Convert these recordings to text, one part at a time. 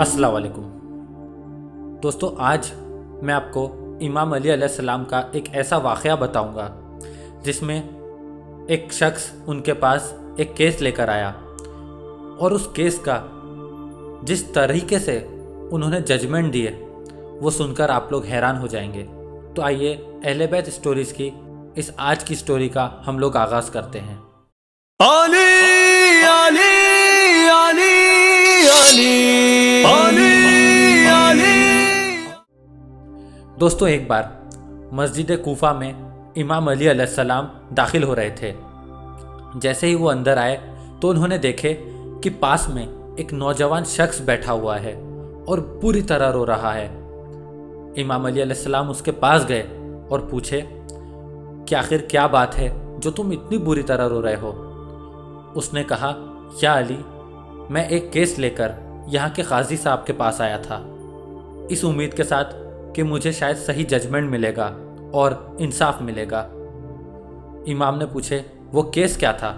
अस्सलाम वालेकुम दोस्तों, आज मैं आपको इमाम अली अलैहिस्सलाम का एक ऐसा वाक़या बताऊंगा जिसमें एक शख्स उनके पास एक केस लेकर आया और उस केस का जिस तरीके से उन्होंने जजमेंट दिए वो सुनकर आप लोग हैरान हो जाएंगे। तो आइए अहले बैत स्टोरीज़ की इस आज की स्टोरी का हम लोग आगाज़ करते हैं। अली अली अली अली अली अली। दोस्तों, एक बार मस्जिद कूफा में इमाम अली अलैहिस्सलाम दाखिल हो रहे थे। जैसे ही वो अंदर आए तो उन्होंने देखे कि पास में एक नौजवान शख्स बैठा हुआ है और पूरी तरह रो रहा है। इमाम अली अलैहिस्सलाम उसके पास गए और पूछे कि आखिर क्या बात है जो तुम इतनी बुरी तरह रो रहे हो। उसने कहा, या अली, मैं एक केस लेकर यहाँ के काजी साहब के पास आया था, इस उम्मीद के साथ कि मुझे शायद सही जजमेंट मिलेगा और इंसाफ मिलेगा। इमाम ने पूछे, वो केस क्या था?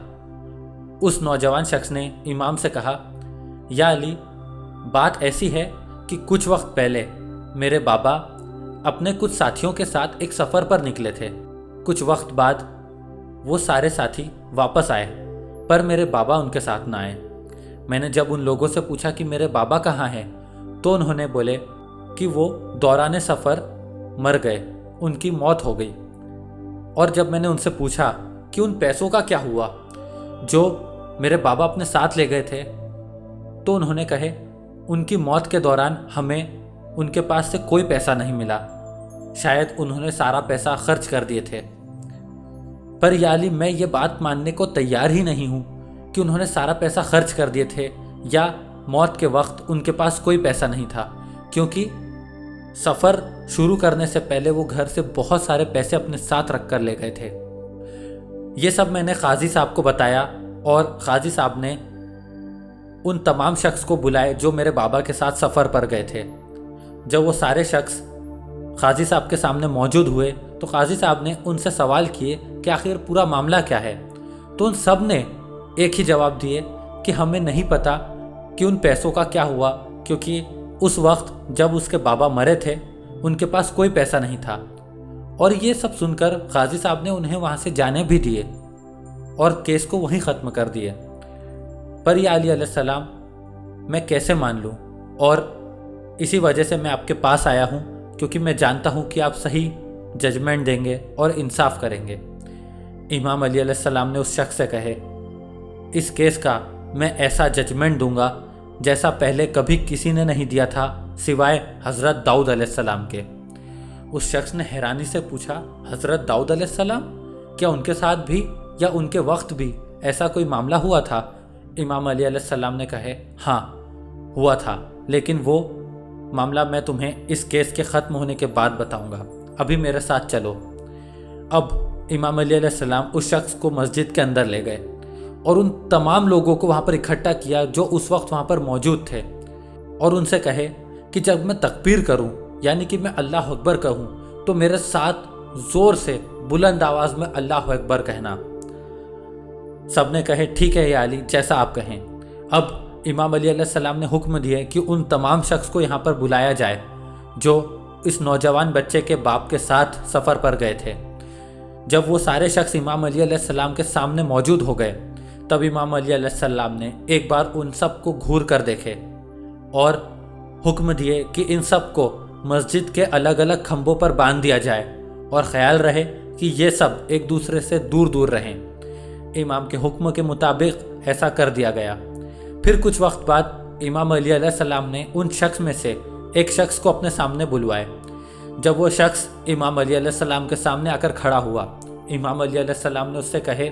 उस नौजवान शख्स ने इमाम से कहा, या अली, बात ऐसी है कि कुछ वक्त पहले मेरे बाबा अपने कुछ साथियों के साथ एक सफ़र पर निकले थे। कुछ वक्त बाद वो सारे साथी वापस आए, पर मेरे बाबा उनके साथ ना आए। मैंने जब उन लोगों से पूछा कि मेरे बाबा कहाँ हैं, तो उन्होंने बोले कि वो दौरान सफ़र मर गए, उनकी मौत हो गई। और जब मैंने उनसे पूछा कि उन पैसों का क्या हुआ जो मेरे बाबा अपने साथ ले गए थे, तो उन्होंने कहे, उनकी मौत के दौरान हमें उनके पास से कोई पैसा नहीं मिला, शायद उन्होंने सारा पैसा खर्च कर दिए थे। पर या अली, मैं ये बात मानने को तैयार ही नहीं हूँ कि उन्होंने सारा पैसा खर्च कर दिए थे या मौत के वक्त उनके पास कोई पैसा नहीं था, क्योंकि सफ़र शुरू करने से पहले वो घर से बहुत सारे पैसे अपने साथ रख कर ले गए थे। ये सब मैंने काजी साहब को बताया और काजी साहब ने उन तमाम शख्स को बुलाए जो मेरे बाबा के साथ सफ़र पर गए थे। जब वो सारे शख्स काजी साहब के सामने मौजूद हुए तो काजी साहब ने उनसे सवाल किए कि आखिर पूरा मामला क्या है। तो उन सब ने एक ही जवाब दिए कि हमें नहीं पता कि उन पैसों का क्या हुआ, क्योंकि उस वक्त जब उसके बाबा मरे थे उनके पास कोई पैसा नहीं था। और ये सब सुनकर काजी साहब ने उन्हें वहाँ से जाने भी दिए और केस को वहीं ख़त्म कर दिए। पर या अली अलैहिस्सलाम, मैं कैसे मान लूँ? और इसी वजह से मैं आपके पास आया हूँ, क्योंकि मैं जानता हूँ कि आप सही जजमेंट देंगे और इंसाफ करेंगे। इमाम अली अलैहिस्सलाम ने उस शख्स से कहे, इस केस का मैं ऐसा जजमेंट दूंगा जैसा पहले कभी किसी ने नहीं दिया था सिवाय हज़रत दाऊद अलैहिस्सलाम के। उस शख्स ने हैरानी से पूछा, हज़रत दाऊद अलैहिस्सलाम, क्या उनके साथ भी या उनके वक्त भी ऐसा कोई मामला हुआ था? इमाम अली अलैहिस्सलाम ने कहे, हाँ हुआ था, लेकिन वो मामला मैं तुम्हें इस केस के ख़त्म होने के बाद बताऊंगा। अभी मेरे साथ चलो। अब इमाम अली अलैहिस्सलाम उस शख्स को मस्जिद के अंदर ले गए और उन तमाम लोगों को वहाँ पर इकट्ठा किया जो उस वक्त वहाँ पर मौजूद थे, और उनसे कहे कि जब मैं तकबीर करूँ, यानी कि मैं अल्लाह अकबर कहूँ, तो मेरे साथ ज़ोर से बुलंद आवाज़ में अल्लाह अकबर कहना। सब ने कहे, ठीक है या अली, जैसा आप कहें। अब इमाम अली अलैहिस्सलाम ने हुक्म दिए कि उन तमाम शख्स को यहाँ पर बुलाया जाए जो इस नौजवान बच्चे के बाप के साथ सफ़र पर गए थे। जब वो सारे शख्स इमाम अली अलैहिस्सलाम के सामने मौजूद हो गए, तब इमाम अली अलैहिस्सलाम ने एक बार उन सब को घूर कर देखे और हुक्म दिए कि इन सब को मस्जिद के अलग अलग खंभों पर बांध दिया जाए और ख्याल रहे कि ये सब एक दूसरे से दूर दूर रहें। इमाम के हुक्म के मुताबिक ऐसा कर दिया गया। फिर कुछ वक्त बाद इमाम अली अलैहिस्सलाम ने उन शख्स में से एक शख्स को अपने सामने बुलवाए। जब वो शख्स इमाम अली अलैहिस्सलाम के सामने आकर खड़ा हुआ, इमाम अली अलैहिस्सलाम ने उससे कहे,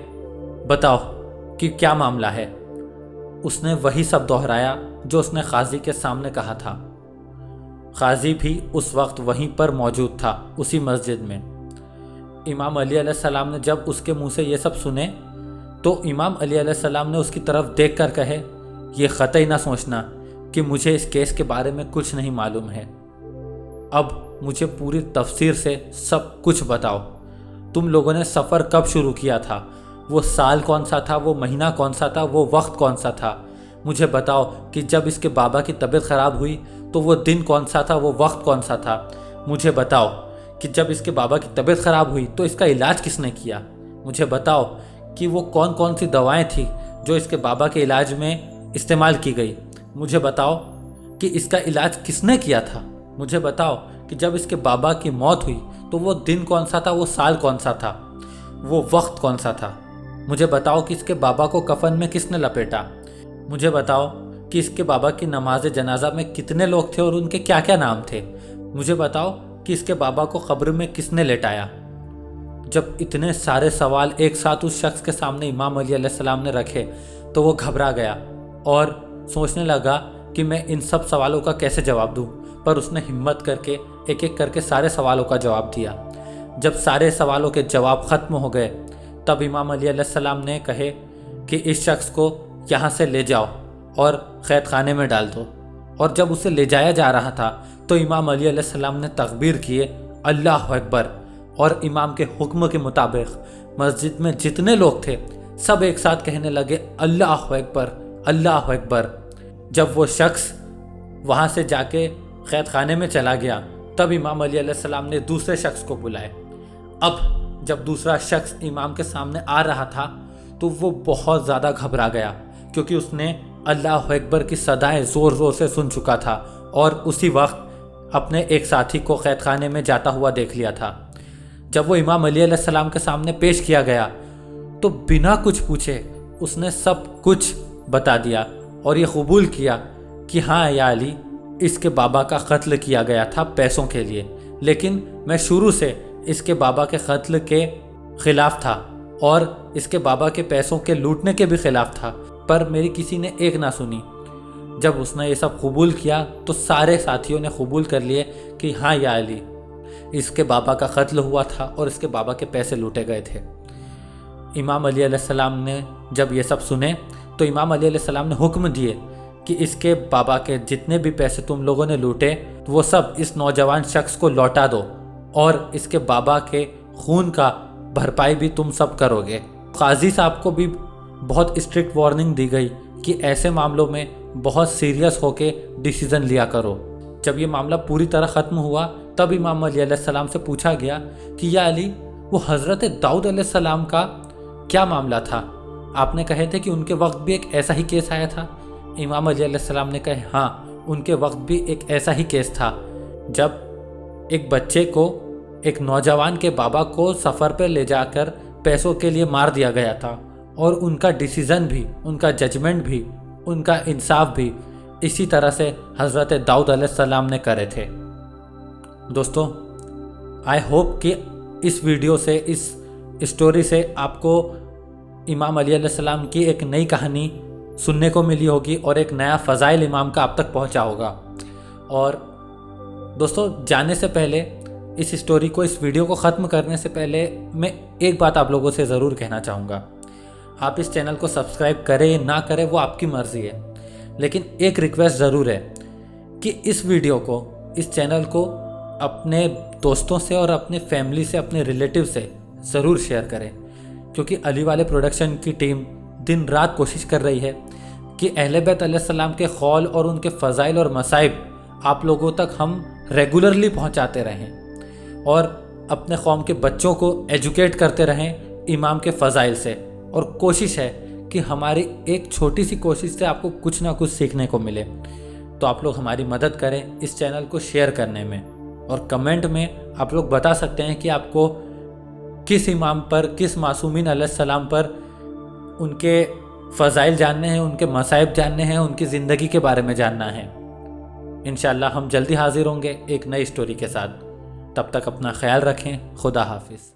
बताओ कि क्या मामला है। उसने वही सब दोहराया जो उसने काजी के सामने कहा था। काजी भी उस वक्त वहीं पर मौजूद था, उसी मस्जिद में। इमाम अली अलैहिस्सलाम ने जब उसके मुंह से ये सब सुने तो इमाम अली अलैहिस्सलाम ने उसकी तरफ देख कर कहे, ये क़तई ना सोचना कि मुझे इस केस के बारे में कुछ नहीं मालूम है। अब मुझे पूरी तफसीर से सब कुछ बताओ। तुम लोगों ने सफ़र कब शुरू किया था? वो साल कौन सा था? वो महीना कौन सा था? वो वक्त कौन सा था? مجھے بتاؤ کہ جب اس کے بابا کی طبیعت خراب ہوئی تو وہ دن کون سا تھا، وہ وقت کون سا تھا؟ مجھے بتاؤ کہ جب اس کے بابا کی طبیعت خراب ہوئی تو اس کا علاج کس نے کیا؟ مجھے بتاؤ کہ وہ کون کون سی دوائیں تھیں جو اس کے بابا کے علاج میں استعمال کی گئی؟ مجھے بتاؤ کہ اس کا علاج کس نے کیا تھا؟ مجھے بتاؤ کہ جب اس کے بابا کی موت ہوئی تو وہ دن کون سا تھا، وہ سال کون سا تھا، وہ وقت کون سا تھا؟ مجھے بتاؤ کہ اس کے بابا کو کفن میں کس نے لپیٹا؟ مجھے بتاؤ کہ اس کے بابا کی نماز جنازہ میں کتنے لوگ تھے اور ان کے کیا کیا نام تھے؟ مجھے بتاؤ کہ اس کے بابا کو قبر میں کس نے لٹایا؟ جب اتنے سارے سوال ایک ساتھ اس شخص کے سامنے امام علیہ السلام نے رکھے تو وہ گھبرا گیا اور سوچنے لگا کہ میں ان سب سوالوں کا کیسے جواب دوں، پر اس نے ہمت کر کے ایک ایک کر کے سارے سوالوں کا جواب دیا۔ جب سارے سوالوں کے جواب ختم ہو گئے تب امام علیہ السلام نے کہے کہ اس شخص کو یہاں سے لے جاؤ اور قید خانے میں ڈال دو۔ اور جب اسے لے جایا جا رہا تھا تو امام علیہ السلام نے تکبیر کیے، اللہ اکبر، اور امام کے حکم کے مطابق مسجد میں جتنے لوگ تھے سب ایک ساتھ کہنے لگے اللہ اکبر، اللہ اکبر۔ جب وہ شخص وہاں سے جا کے قید خانے میں چلا گیا تب امام علیہ السلام نے دوسرے شخص کو بلائے۔ اب جب دوسرا شخص امام کے سامنے آ رہا تھا تو وہ بہت زیادہ گھبرا گیا، کیونکہ اس نے اللہ اکبر کی صدائیں زور زور سے سن چکا تھا اور اسی وقت اپنے ایک ساتھی کو قید خانے میں جاتا ہوا دیکھ لیا تھا۔ جب وہ امام علیہ السلام کے سامنے پیش کیا گیا تو بنا کچھ پوچھے اس نے سب کچھ بتا دیا اور یہ قبول کیا کہ ہاں یا علی، اس کے بابا کا قتل کیا گیا تھا پیسوں کے لیے، لیکن میں شروع سے اس کے بابا کے قتل کے خلاف تھا اور اس کے بابا کے پیسوں کے لوٹنے کے بھی خلاف تھا، پر میری کسی نے ایک نہ سنی۔ جب اس نے یہ سب قبول کیا تو سارے ساتھیوں نے قبول کر لیے کہ ہاں یا علی، اس کے بابا کا قتل ہوا تھا اور اس کے بابا کے پیسے لوٹے گئے تھے۔ امام علیہ السلام نے جب یہ سب سنے تو امام علیہ السلام نے حکم دیے کہ اس کے بابا کے جتنے بھی پیسے تم لوگوں نے لوٹے وہ سب اس نوجوان شخص کو لوٹا دو اور اس کے بابا کے خون کا بھرپائی بھی تم سب کرو گے۔ قاضی صاحب کو بھی بہت اسٹرکٹ وارننگ دی گئی کہ ایسے معاملوں میں بہت سیریس ہو کے ڈیسیزن لیا کرو۔ جب یہ معاملہ پوری طرح ختم ہوا تب امام علیہ السلام سے پوچھا گیا کہ یا علی، وہ حضرت داؤد علیہ السلام کا کیا معاملہ تھا؟ آپ نے کہے تھے کہ ان کے وقت بھی ایک ایسا ہی کیس آیا تھا۔ امام علیہ السلام نے کہا ہاں، ان کے وقت بھی ایک ایسا ہی کیس تھا، جب ایک بچے کو، ایک نوجوان کے بابا کو سفر پہ لے جا کر پیسوں کے لیے مار دیا گیا تھا، اور ان کا ڈیسیزن بھی، ان کا ججمنٹ بھی، ان کا انصاف بھی اسی طرح سے حضرت داؤد علیہ السلام نے کرے تھے۔ دوستو، آئی ہوپ کہ اس ویڈیو سے، اس اسٹوری سے آپ کو امام علیہ السلام کی ایک نئی کہانی سننے کو ملی ہوگی اور ایک نیا فضائل امام کا آپ تک پہنچا ہوگا۔ اور دوستو، جانے سے پہلے، اس اسٹوری کو، اس ویڈیو کو ختم کرنے سے پہلے میں ایک بات آپ لوگوں سے ضرور کہنا چاہوں گا۔ آپ اس چینل کو سبسکرائب کریں نہ کریں وہ آپ کی مرضی ہے، لیکن ایک ریکویسٹ ضرور ہے کہ اس ویڈیو کو، اس چینل کو اپنے دوستوں سے اور اپنے فیملی سے، اپنے ریلیٹیو سے ضرور شیئر کریں، کیونکہ علی والے پروڈکشن کی ٹیم دن رات کوشش کر رہی ہے کہ اہل بیت علیہ السلام کے قول اور ان کے فضائل اور مصائب آپ لوگوں تک ہم ریگولرلی پہنچاتے رہیں اور اپنے قوم کے بچوں کو ایجوکیٹ کرتے رہیں امام کے فضائل سے، اور کوشش ہے کہ ہماری ایک چھوٹی سی کوشش سے آپ کو کچھ نہ کچھ سیکھنے کو ملے۔ تو آپ لوگ ہماری مدد کریں اس چینل کو شیئر کرنے میں، اور کمنٹ میں آپ لوگ بتا سکتے ہیں کہ آپ کو کس امام پر، کس معصومین علیہ السلام پر ان کے فضائل جاننے ہیں، ان کے مصائب جاننے ہیں، ان کی زندگی کے بارے میں جاننا ہے۔ انشاءاللہ ہم جلدی حاضر ہوں گے ایک نئی اسٹوری کے ساتھ۔ تب تک اپنا خیال رکھیں۔ خدا حافظ۔